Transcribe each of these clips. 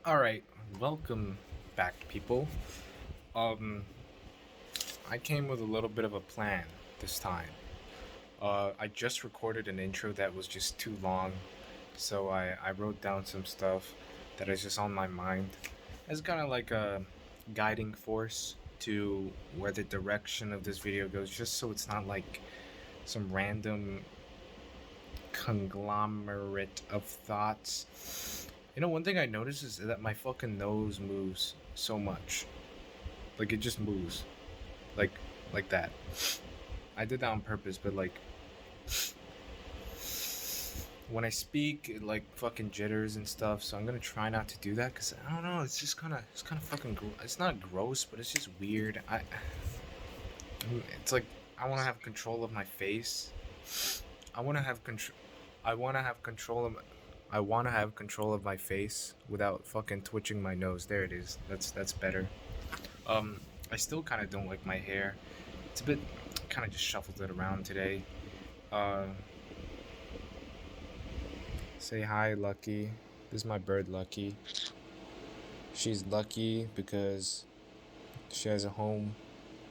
All right, welcome back, people. Um, I came with a little bit of a plan this time. I just recorded an intro that was just too long, so I wrote down some stuff that is just on my mind as kind of like a guiding force to where the direction of this video goes, just so it's not like some random conglomerate of thoughts. One thing I noticed is that my fucking nose moves so much. Like it just moves. Like like that. I did that on purpose, but like when I speak, it like fucking jitters and stuff. So I'm gonna try not to do that because I don't know. It's kind of fucking. It's not gross, but it's just weird. It's like I want to have control of my face. I want to have control. I want to have control of. I want to have control of my face without fucking twitching my nose. There it is. That's better. Um, I still kind of don't like my hair. It's a bit. Kind of just shuffled it around today. Uh, Say hi, Lucky. This is my bird, Lucky. She's lucky because she has a home.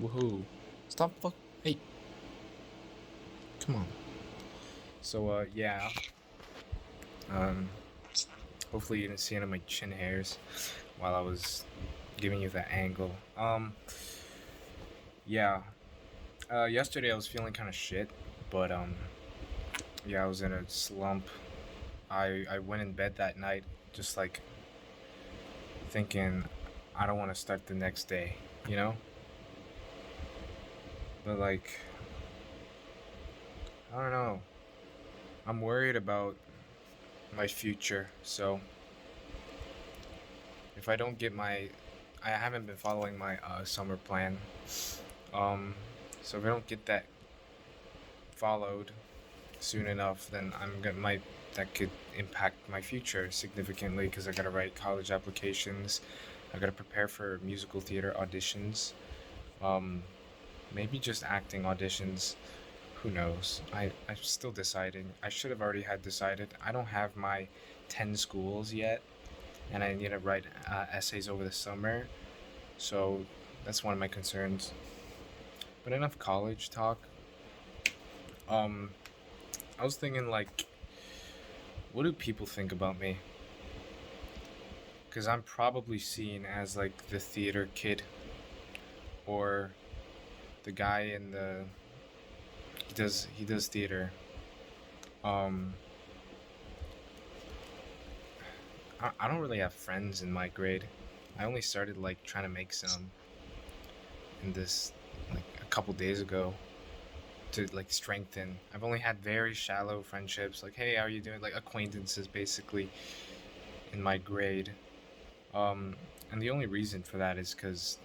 Woohoo! Stop fuck. Hey, come on. So yeah. Um, Hopefully you didn't see any of my chin hairs while I was giving you that angle. Yeah. Yesterday I was feeling kind of shit, but yeah, I was in a slump. I went in bed that night just like thinking I don't want to start the next day, you know? But like I don't know. I'm worried about my future. So if I don't get I haven't been following my summer plan. Um so if I don't get that followed soon enough, then I'm gonna might that could impact my future significantly because I gotta write college applications. I gotta prepare for musical theater auditions. Um, Maybe just acting auditions. Who knows? I'm still deciding. I should have already had decided. I don't have my 10 schools yet, and I need to write essays over the summer. So that's one of my concerns. But enough college talk. Um, I was thinking like, what do people think about me? Because I'm probably seen as like the theater kid or the guy in the he does theater. Um, I don't really have friends in my grade. I only started like trying to make some in this like a couple days ago to like strengthen. I've only had very shallow friendships, like hey, how are you doing? Like acquaintances basically in my grade. Um, and the only reason for that is because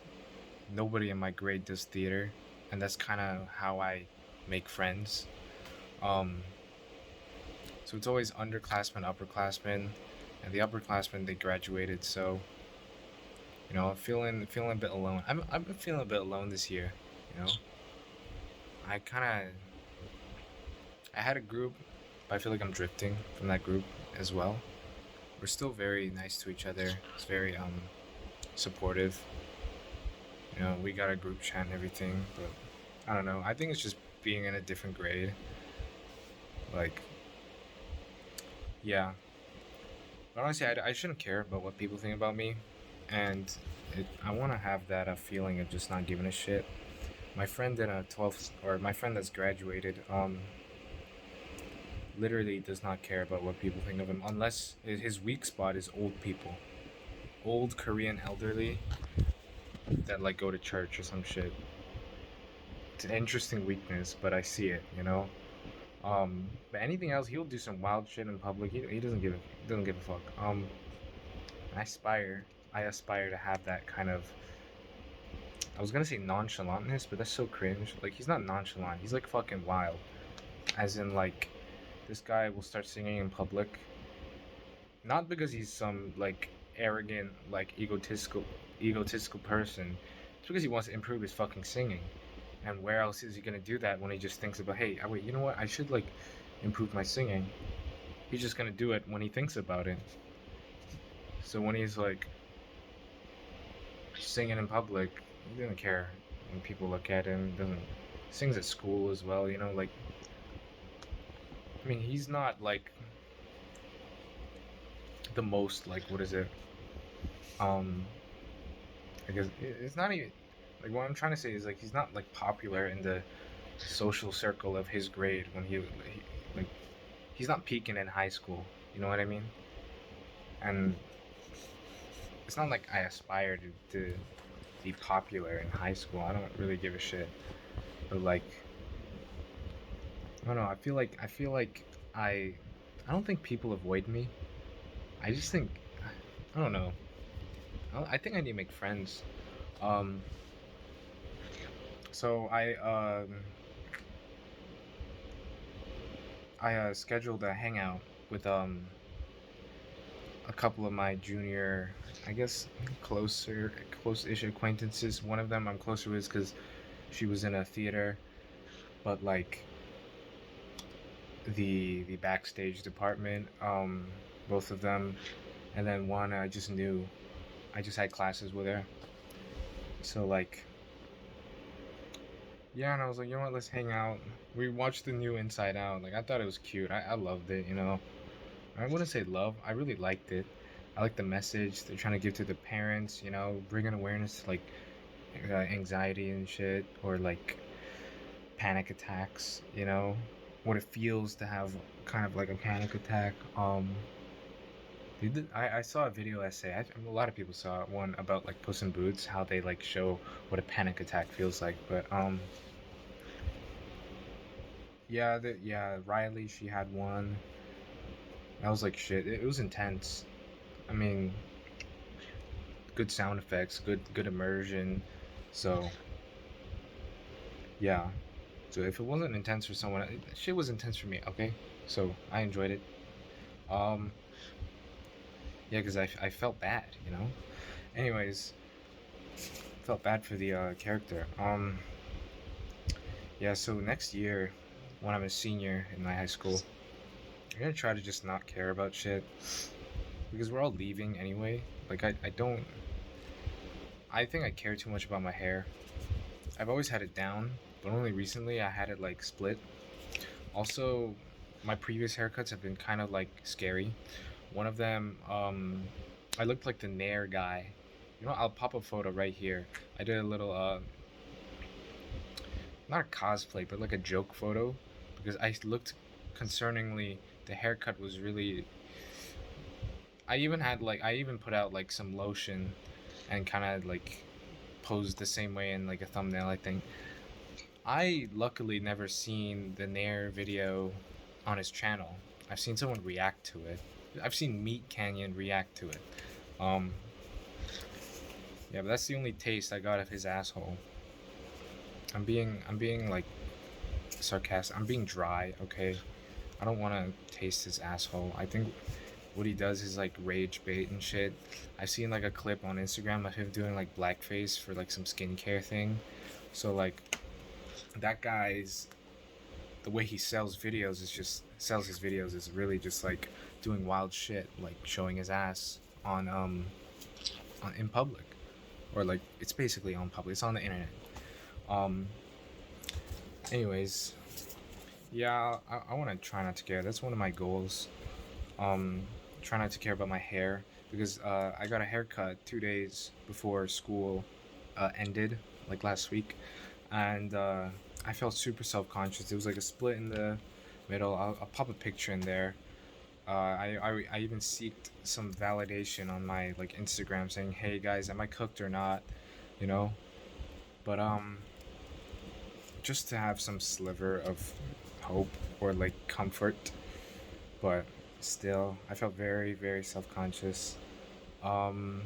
nobody in my grade does theater, and that's kind of how I make friends. Um, so it's always underclassmen, upperclassmen, and the upperclassmen they graduated. So I'm feeling a bit alone. I've been feeling a bit alone this year. You know, I kind of I had a group, but I feel like I'm drifting from that group as well. We're still very nice to each other. It's very supportive. We got a group chat and everything, but I don't know. I think it's just being in a different grade. Like, yeah. But honestly, I shouldn't care about what people think about me, and I want to have that feeling of just not giving a shit. My friend in a 12th, or my friend that's graduated, literally does not care about what people think of him, unless his weak spot is old people, old Korean elderly that like go to church or some shit. It's an interesting weakness, but I see it. But anything else, he'll do some wild shit in public. He doesn't give a fuck. I aspire, I aspire to have that kind of. I was gonna say nonchalantness, but that's so cringe. Like he's not nonchalant. He's like fucking wild. As in like, this guy will start singing in public, not because he's some like arrogant, like egotistical person. It's because he wants to improve his fucking singing. And where else is he gonna do that when he just thinks about, hey, wait, you know what? I should like improve my singing. He's just gonna do it when he thinks about it. So when he's like singing in public, he doesn't care when people look at him. Doesn't sings at school as well. You know, like I mean, he's not like the most like what is it? Um, I guess it's not even like what I'm trying to say is like he's not like popular in the social circle of his grade when he like he's not peaking in high school. You know what I mean? And it's not like I aspire to be popular in high school. I don't really give a shit. But like I don't know. I I don't think people avoid me. I just think I don't know. I think I need to make friends. Um, so I scheduled a hangout with a couple of my junior, I guess close-ish acquaintances. One of them I'm closer with because she was in a theater, but like the backstage department, both of them, and then one I just knew. I just had classes with her, so like yeah, and I was like, you know what, let's hang out. We watched the new Inside Out. Like I thought it was cute. I loved it. You know, I wouldn't say love. I really liked it. I like the message they're trying to give to the parents. You know, bringing awareness to like anxiety and shit, or like panic attacks. You know, what it feels to have kind of like a panic attack. I saw a video essay. A lot of people saw it, one about like Puss in Boots, how they like show what a panic attack feels like. But yeah, yeah, Riley, she had one. I was like, shit, it was intense. I mean, good sound effects, good immersion. So yeah. So if it wasn't intense for someone, shit was intense for me. Okay, so I enjoyed it. Um, yeah, because I felt bad, you know. Anyways, felt bad for the character. Yeah. So next year, when I'm a senior in my high school, I'm gonna try to just not care about shit because we're all leaving anyway. Like I don't. I think I care too much about my hair. I've always had it down, but only recently I had it like split. Also, my previous haircuts have been kind of like scary. One of them, I looked like the Nair guy. You know, I'll pop a photo right here. I did a little, not a cosplay, but like a joke photo because I looked concerningly. The haircut was really. I even put out like some lotion and kind of like posed the same way in like a thumbnail, I think. I luckily never seen the Nair video on his channel. I've seen someone react to it. I've seen Meat Canyon react to it. Um, yeah, but that's the only taste I got of his asshole. I'm being like sarcastic. I'm being dry. Okay, I don't want to taste his asshole. I think what he does is like rage bait and shit. I've seen like a clip on Instagram of him doing like blackface for like some skincare thing. So like that guy's the way he sells his videos is really just like doing wild shit, like showing his ass in public, or like it's basically on public. It's on the internet. Um. Anyways, yeah, I want to try not to care. That's one of my goals. Um, try not to care about my hair because I got a haircut 2 days before school ended, like last week, and I felt super self-conscious. It was like a split in the middle. I'll pop a picture in there. I even seeked some validation on my like Instagram saying, "Hey guys, am I cooked or not?" You know. But just to have some sliver of hope or like comfort. But still, I felt very self-conscious. Um,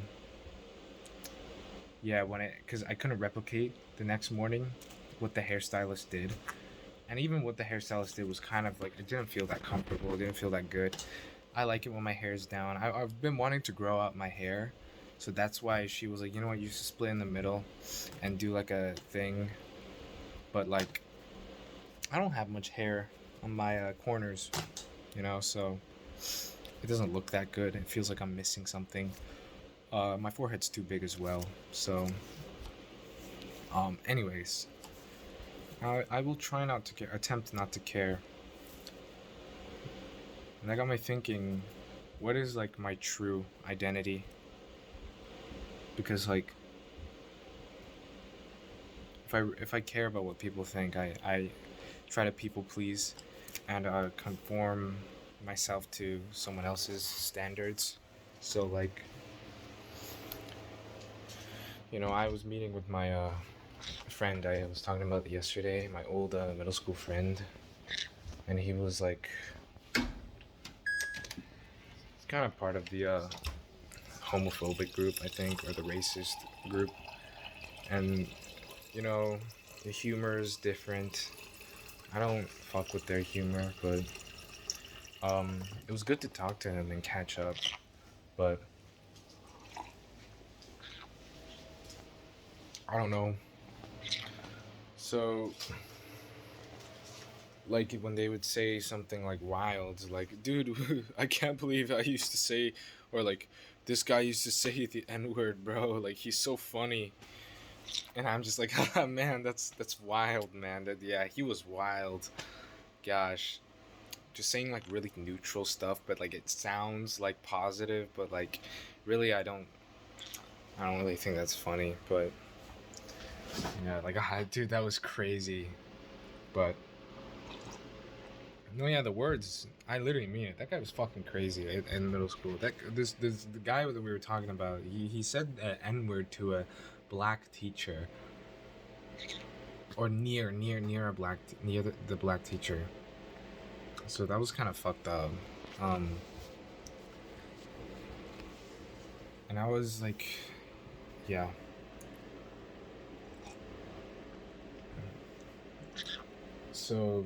yeah, because I couldn't replicate the next morning what the hairstylist did. And even what the hairstylist did was kind of like, it didn't feel that comfortable. It didn't feel that good. I like it when my hair's down. I've been wanting to grow out my hair. So that's why she was like, you know what, you should split in the middle and do like a thing. But like, I don't have much hair on my corners, you know, so it doesn't look that good. It feels like I'm missing something. My forehead's too big as well. So, anyways, I will try not to care, attempt not to care. And that got me thinking, what is like my true identity? Because like, if I care about what people think, I try to people please and conform myself to someone else's standards. So like, I was meeting with my friend I was talking about yesterday, my old middle school friend, and he was like, it's kind of part of the homophobic group, I think, or the racist group, and you know, the humor is different. I don't fuck with their humor, but it was good to talk to him and catch up. But I don't know. So, like when they would say something like wild, like, dude, I can't believe I used to say, or like, this guy used to say the N word, bro. Like he's so funny, and I'm just like, ah, man, that's wild, man. That yeah, he was wild. Gosh, just saying like really neutral stuff, but like it sounds like positive, but like really I don't really think that's funny. But yeah, like dude, that was crazy. But no, yeah, the words. I literally mean it. That guy was fucking crazy in middle school. This the guy that we were talking about. He said N word to a black teacher, or near a near the black teacher. So that was kind of fucked up. Um, and I was like, yeah. So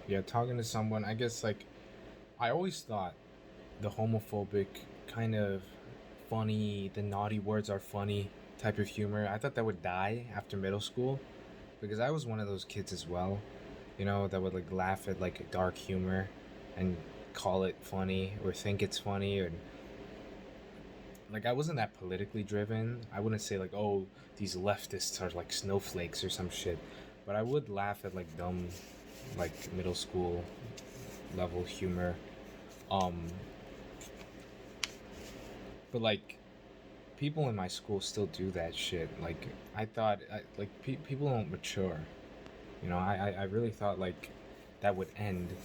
yeah, talking to someone. I guess like I always thought the homophobic kind of funny, the naughty words are funny type of humor. I thought that would die after middle school because I was one of those kids as well, that would like laugh at like dark humor and call it funny or think it's funny, or like I wasn't that politically driven. I wouldn't say like, oh, these leftists are like snowflakes or some shit, but I would laugh at like dumb like middle school level humor. Um but like people in my school still do that shit. Like I thought like people don't mature. I really thought like that would end.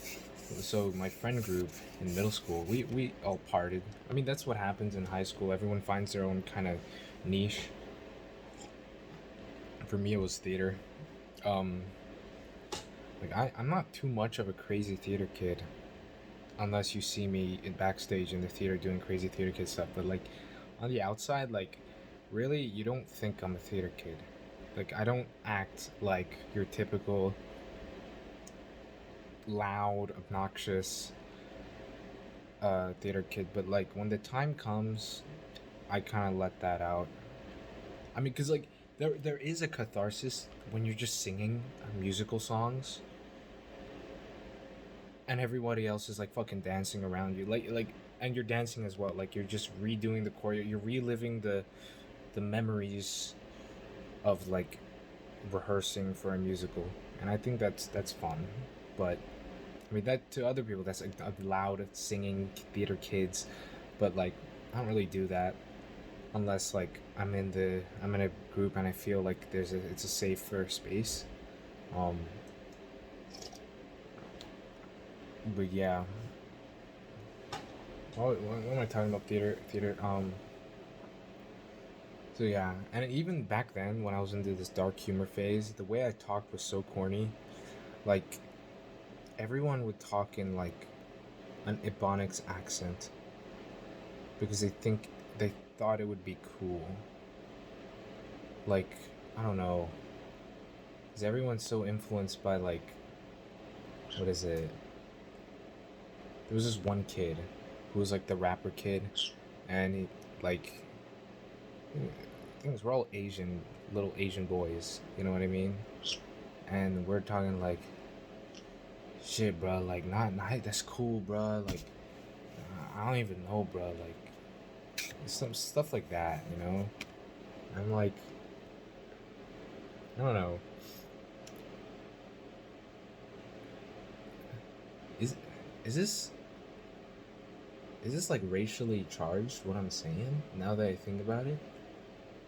So my friend group in middle school, we all parted. I mean, that's what happens in high school. Everyone finds their own kind of niche. For me, it was theater. Um, like I'm not too much of a crazy theater kid, unless you see me in backstage in the theater doing crazy theater kid stuff. But like on the outside, like really, you don't think I'm a theater kid. Like I don't act like your typical loud, obnoxious theater kid. But like when the time comes, I kind of let that out. I mean, cause like there is a catharsis when you're just singing musical songs, and everybody else is like fucking dancing around you, and you're dancing as well. Like you're just redoing the choreo, you're reliving the memories of like rehearsing for a musical, and I think that's fun. But I mean, that to other people, that's like loud singing theater kids, but like I don't really do that unless like I'm in a group and I feel like it's a safer space. Um, but yeah, what am I talking about? Theater. So yeah, and even back then when I was into this dark humor phase, the way I talked was so corny. Like everyone would talk in like an Ebonics accent because they thought it would be cool. Like I don't know, is everyone so influenced by like what is it? There was this one kid who was like the rapper kid, and he like things we're all Asian, little Asian boys. You know what I mean? And we're talking like shit, bro. Like not that's cool, bro. Like I don't even know, bro. Like some stuff like that, you know. I'm like, I don't know. Is is this is this like racially charged? What I'm saying now that I think about it,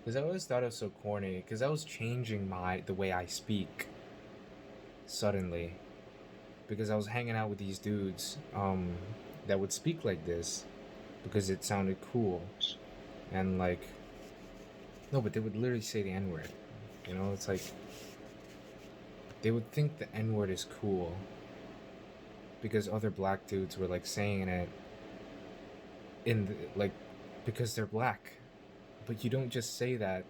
because I always thought it was so corny. Because I was changing the way I speak suddenly because I was hanging out with these dudes that would speak like this because it sounded cool and like no, but they would literally say the N word. You know, it's like they would think the N word is cool because other black dudes were like saying it like because they're black. But you don't just say that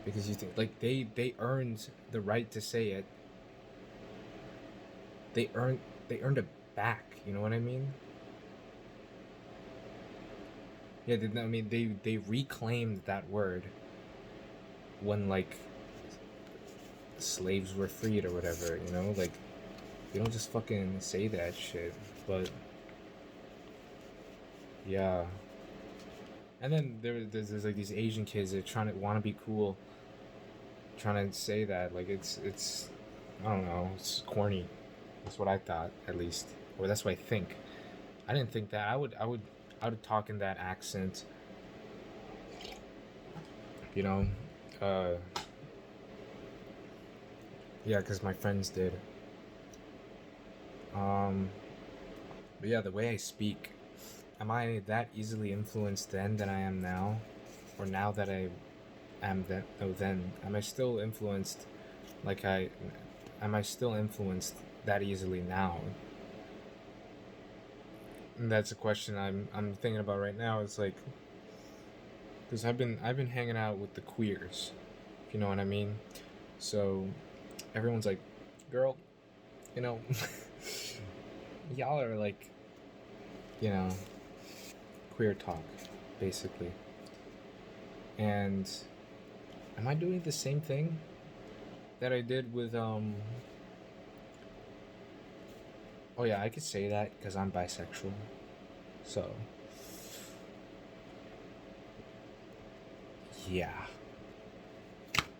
because you think like they earned the right to say it. They earned they earned it back. You know what I mean? Yeah, I mean they reclaimed that word when like slaves were freed or whatever. You know, like you don't just fucking say that shit. But yeah, and then there's like these Asian kids that are trying to want to be cool, trying to say that like it's I don't know, it's corny. That's what I thought at least, or that's what I think. I didn't think that I would talk in that accent, you know. Uh, yeah, because my friends did. Um, but yeah, the way I speak, am I that easily influenced then than I am now, or now that I am then? Oh, then am I still influenced? Like I, am I still influenced that easily now? And that's a question I'm thinking about right now. It's like because I've been hanging out with the queers, if you know what I mean. So everyone's like, girl, you know, y'all are like, you know, queer talk, basically. And am I doing the same thing that I did with Oh yeah, I could say that because I'm bisexual. So yeah.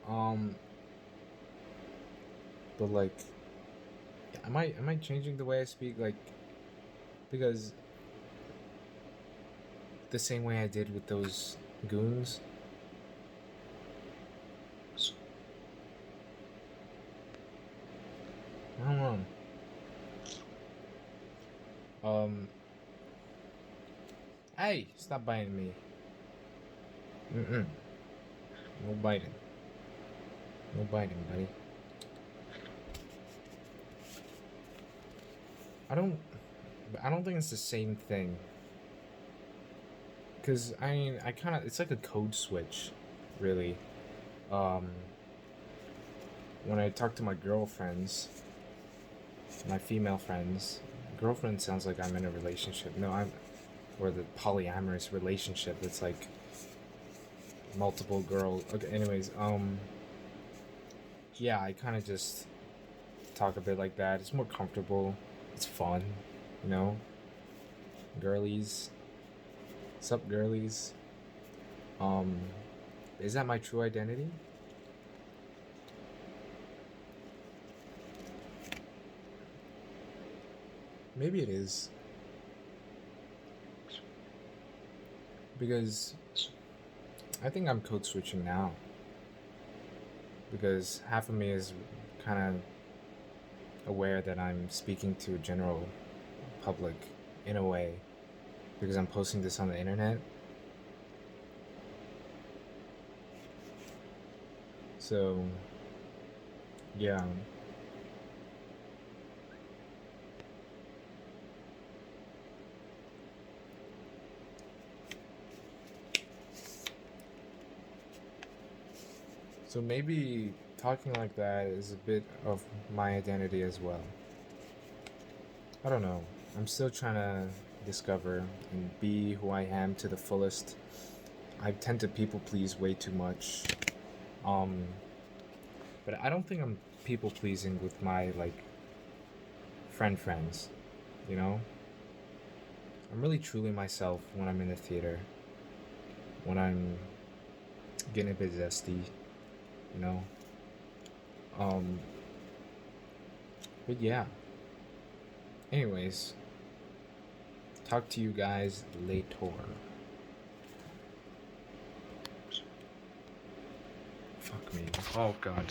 Um, but like, am I changing the way I speak? Like, because the same way I did with those goons. I don't know. Um, hey, stop biting me. Mm-mm. No biting. No biting, buddy. I don't. I don't think it's the same thing. Cause I mean, I kind of. It's like a code switch, really. Um, when I talk to my girlfriends, my female friends, girlfriend sounds like I'm in a relationship. No, I'm, or the polyamorous relationship. It's like multiple girls. Okay, anyways, yeah, I kind of just talk a bit like that. It's more comfortable. It's fun, you know. Girlies, sup, girlies. Um, is that my true identity? Maybe it is because I think I'm code switching now because half of me is kind of aware that I'm speaking to a general public in a way because I'm posting this on the internet. So, yeah. So maybe talking like that is a bit of my identity as well. I don't know. I'm still trying to discover and be who I am to the fullest. I tend to people please way too much. Um, but I don't think I'm people pleasing with my like friends, you know? I'm really truly myself when I'm in the theater. When I'm getting a bit zesty, you know. Um, but yeah. Anyways, talk to you guys later. Fuck me. Oh god.